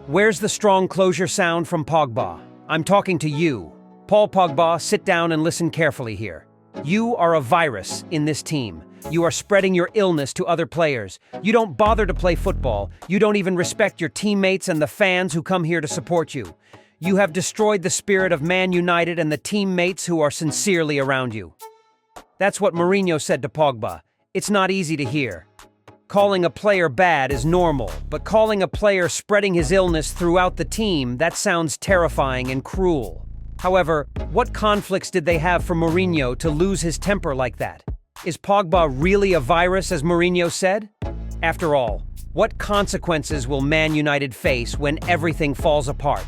Where's the strong closure sound from Pogba? I'm talking to you. Paul Pogba, sit down and listen carefully here. You are a virus in this team. You are spreading your illness to other players. You don't bother to play football. You don't even respect your teammates and the fans who come here to support you. You have destroyed the spirit of Man United and the teammates who are sincerely around you. That's what Mourinho said to Pogba. It's not easy to hear. Calling a player bad is normal, but calling a player spreading his illness throughout the team, that sounds terrifying and cruel. However, what conflicts did they have for Mourinho to lose his temper like that? Is Pogba really a virus, as Mourinho said? After all, what consequences will Man United face when everything falls apart?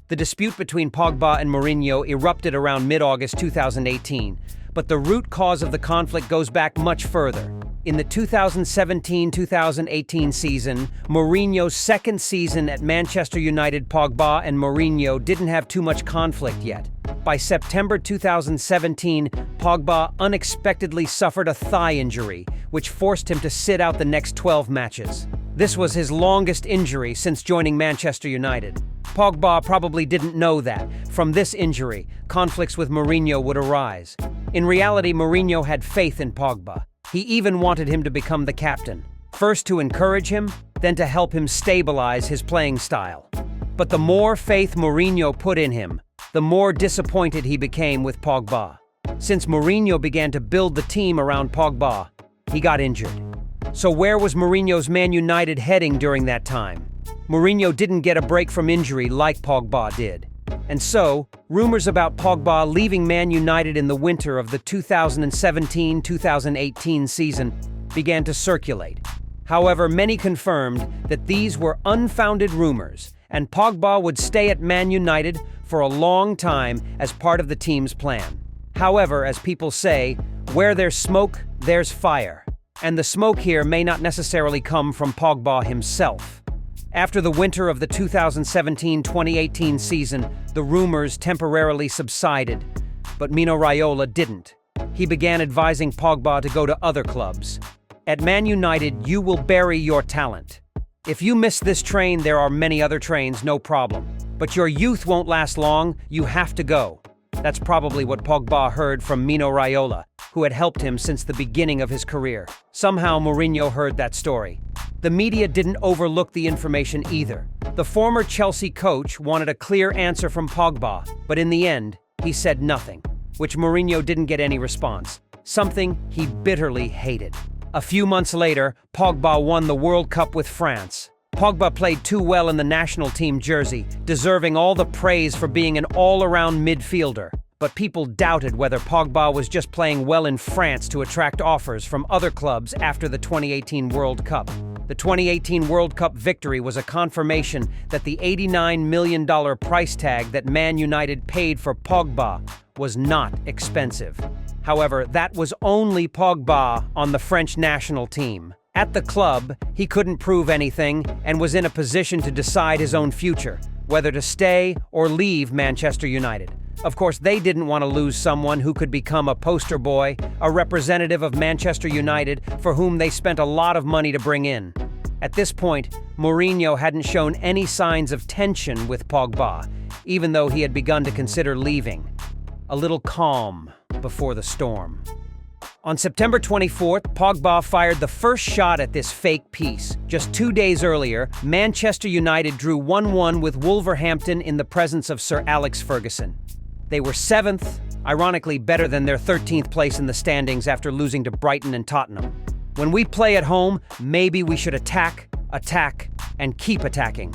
The dispute between Pogba and Mourinho erupted around mid-August 2018, but the root cause of the conflict goes back much further. In the 2017-2018 season, Mourinho's second season at Manchester United, Pogba and Mourinho didn't have too much conflict yet. By September 2017, Pogba unexpectedly suffered a thigh injury, which forced him to sit out the next 12 matches. This was his longest injury since joining Manchester United. Pogba probably didn't know that, from this injury, conflicts with Mourinho would arise. In reality, Mourinho had faith in Pogba. He even wanted him to become the captain, first to encourage him, then to help him stabilize his playing style. But the more faith Mourinho put in him, the more disappointed he became with Pogba. Since Mourinho began to build the team around Pogba, he got injured. So where was Mourinho's Man United heading during that time? Mourinho didn't get a break from injury like Pogba did. And so, rumors about Pogba leaving Man United in the winter of the 2017-2018 season began to circulate. However, many confirmed that these were unfounded rumors, and Pogba would stay at Man United for a long time as part of the team's plan. However, as people say, where there's smoke, there's fire. And the smoke here may not necessarily come from Pogba himself. After the winter of the 2017-2018 season, the rumors temporarily subsided, but Mino Raiola didn't. He began advising Pogba to go to other clubs. At Man United, you will bury your talent. If you miss this train, there are many other trains, no problem. But your youth won't last long, you have to go. That's probably what Pogba heard from Mino Raiola, who had helped him since the beginning of his career. Somehow Mourinho heard that story. The media didn't overlook the information either. The former Chelsea coach wanted a clear answer from Pogba, but in the end, he said nothing, which Mourinho didn't get any response, something he bitterly hated. A few months later, Pogba won the World Cup with France. Pogba played too well in the national team jersey, deserving all the praise for being an all-around midfielder. But people doubted whether Pogba was just playing well in France to attract offers from other clubs after the 2018 World Cup. The 2018 World Cup victory was a confirmation that the $89 million price tag that Man United paid for Pogba was not expensive. However, that was only Pogba on the French national team. At the club, he couldn't prove anything and was in a position to decide his own future, whether to stay or leave Manchester United. Of course, they didn't want to lose someone who could become a poster boy, a representative of Manchester United for whom they spent a lot of money to bring in. At this point, Mourinho hadn't shown any signs of tension with Pogba, even though he had begun to consider leaving. A little calm before the storm. On September 24th, Pogba fired the first shot at this fake peace. Just 2 days earlier, Manchester United drew 1-1 with Wolverhampton in the presence of Sir Alex Ferguson. They were 7th, ironically better than their 13th place in the standings after losing to Brighton and Tottenham. When we play at home, maybe we should attack, and keep attacking.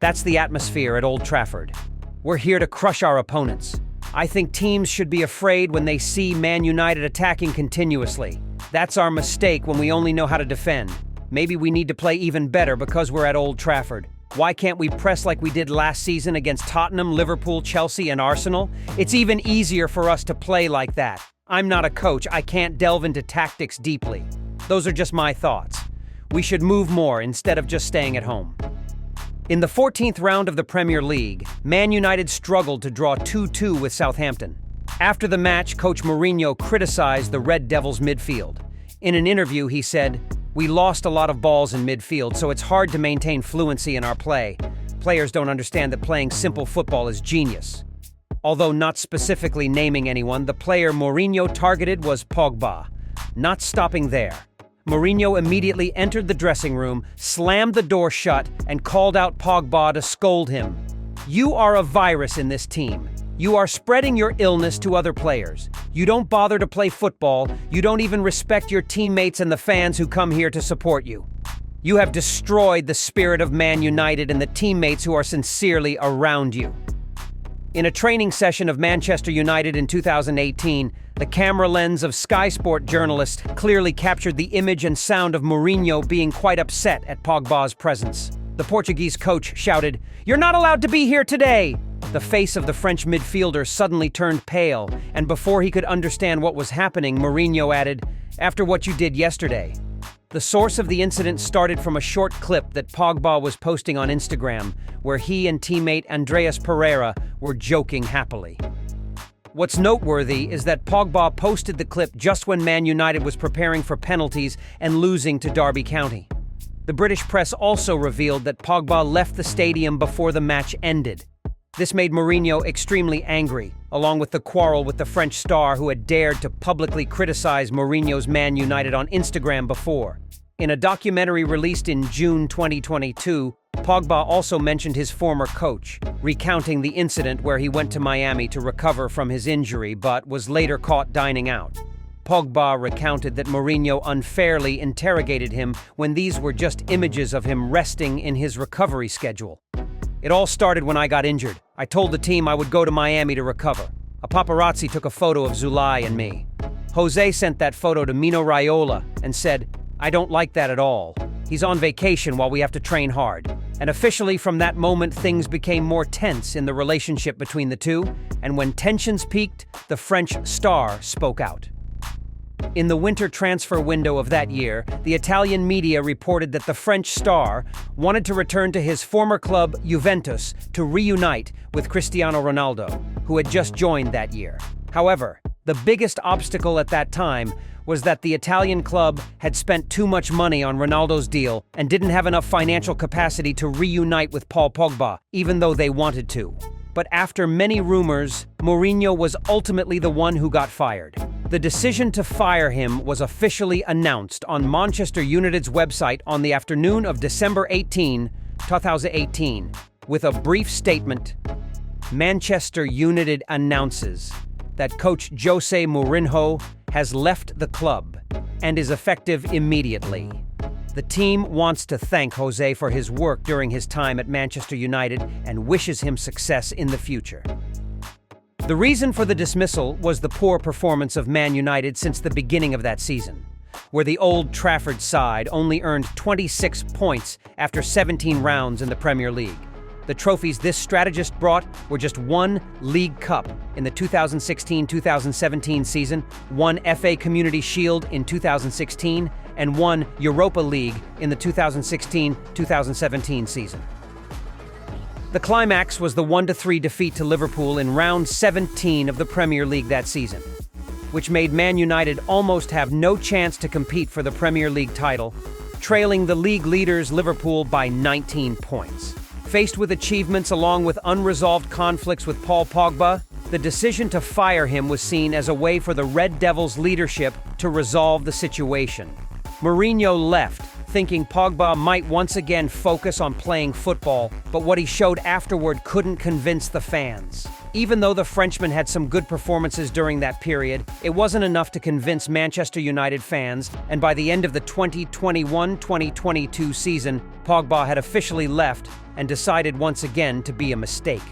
That's the atmosphere at Old Trafford. We're here to crush our opponents. I think teams should be afraid when they see Man United attacking continuously. That's our mistake when we only know how to defend. Maybe we need to play even better because we're at Old Trafford. Why can't we press like we did last season against Tottenham, Liverpool, Chelsea, and Arsenal? It's even easier for us to play like that. I'm not a coach. I can't delve into tactics deeply. Those are just my thoughts. We should move more instead of just staying at home. In the 14th round of the Premier League, Man United struggled to draw 2-2 with Southampton. After the match, Coach Mourinho criticized the Red Devils' midfield. In an interview, he said, "We lost a lot of balls in midfield, so it's hard to maintain fluency in our play. Players don't understand that playing simple football is genius. Although not specifically naming anyone, the player Mourinho targeted was Pogba. Not stopping there, Mourinho immediately entered the dressing room, slammed the door shut, and called out Pogba to scold him. "You are a virus in this team. You are spreading your illness to other players. You don't bother to play football. You don't even respect your teammates and the fans who come here to support you. You have destroyed the spirit of Man United and the teammates who are sincerely around you." In a training session of Manchester United in 2018, the camera lens of Sky Sport journalist clearly captured the image and sound of Mourinho being quite upset at Pogba's presence. The Portuguese coach shouted, "You're not allowed to be here today!" The face of the French midfielder suddenly turned pale, and before he could understand what was happening, Mourinho added, "After what you did yesterday." The source of the incident started from a short clip that Pogba was posting on Instagram, where he and teammate Andreas Pereira were joking happily. What's noteworthy is that Pogba posted the clip just when Man United was preparing for penalties and losing to Derby County. The British press also revealed that Pogba left the stadium before the match ended. This made Mourinho extremely angry, along with the quarrel with the French star who had dared to publicly criticize Mourinho's Man United on Instagram before. In a documentary released in June 2022, Pogba also mentioned his former coach, recounting the incident where he went to Miami to recover from his injury but was later caught dining out. Pogba recounted that Mourinho unfairly interrogated him when these were just images of him resting in his recovery schedule. "It all started when I got injured. I told the team I would go to Miami to recover. A paparazzi took a photo of Zulai and me. Jose sent that photo to Mino Raiola and said, 'I don't like that at all. He's on vacation while we have to train hard.' And officially from that moment things became more tense in the relationship between the two, and when tensions peaked, the French star spoke out. In the winter transfer window of that year, the Italian media reported that the French star wanted to return to his former club Juventus to reunite with Cristiano Ronaldo, who had just joined that year. However, the biggest obstacle at that time was that the Italian club had spent too much money on Ronaldo's deal and didn't have enough financial capacity to reunite with Paul Pogba, even though they wanted to. But after many rumors, Mourinho was ultimately the one who got fired. The decision to fire him was officially announced on Manchester United's website on the afternoon of December 18, 2018, with a brief statement. Manchester United announces that coach Jose Mourinho has left the club and is effective immediately. The team wants to thank Jose for his work during his time at Manchester United and wishes him success in the future. The reason for the dismissal was the poor performance of Man United since the beginning of that season, where the Old Trafford side only earned 26 points after 17 rounds in the Premier League. The trophies this strategist brought were just one League Cup in the 2016-2017 season, one FA Community Shield in 2016, and one Europa League in the 2016-2017 season. The climax was the 1-3 defeat to Liverpool in round 17 of the Premier League that season, which made Man United almost have no chance to compete for the Premier League title, trailing the league leaders Liverpool by 19 points. Faced with achievements along with unresolved conflicts with Paul Pogba, the decision to fire him was seen as a way for the Red Devils' leadership to resolve the situation. Mourinho left, thinking Pogba might once again focus on playing football, but what he showed afterward couldn't convince the fans. Even though the Frenchman had some good performances during that period, it wasn't enough to convince Manchester United fans, and by the end of the 2021-2022 season, Pogba had officially left and decided once again to be a mistake.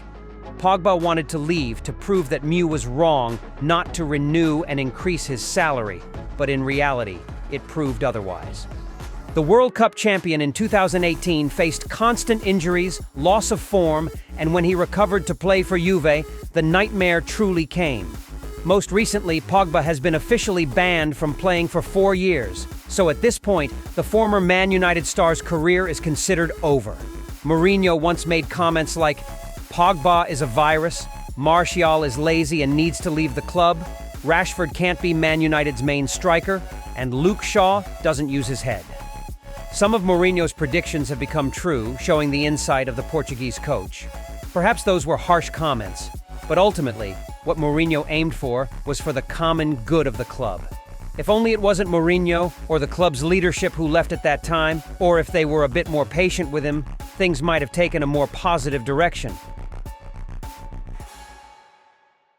Pogba wanted to leave to prove that Mew was wrong not to renew and increase his salary, but in reality, it proved otherwise. The World Cup champion in 2018 faced constant injuries, loss of form, and when he recovered to play for Juve, the nightmare truly came. Most recently, Pogba has been officially banned from playing for 4 years, so at this point, the former Man United star's career is considered over. Mourinho once made comments like, "Pogba is a virus, Martial is lazy and needs to leave the club, Rashford can't be Man United's main striker, and Luke Shaw doesn't use his head." Some of Mourinho's predictions have become true, showing the insight of the Portuguese coach. Perhaps those were harsh comments, but ultimately, what Mourinho aimed for was for the common good of the club. If only it wasn't Mourinho or the club's leadership who left at that time, or if they were a bit more patient with him, things might have taken a more positive direction.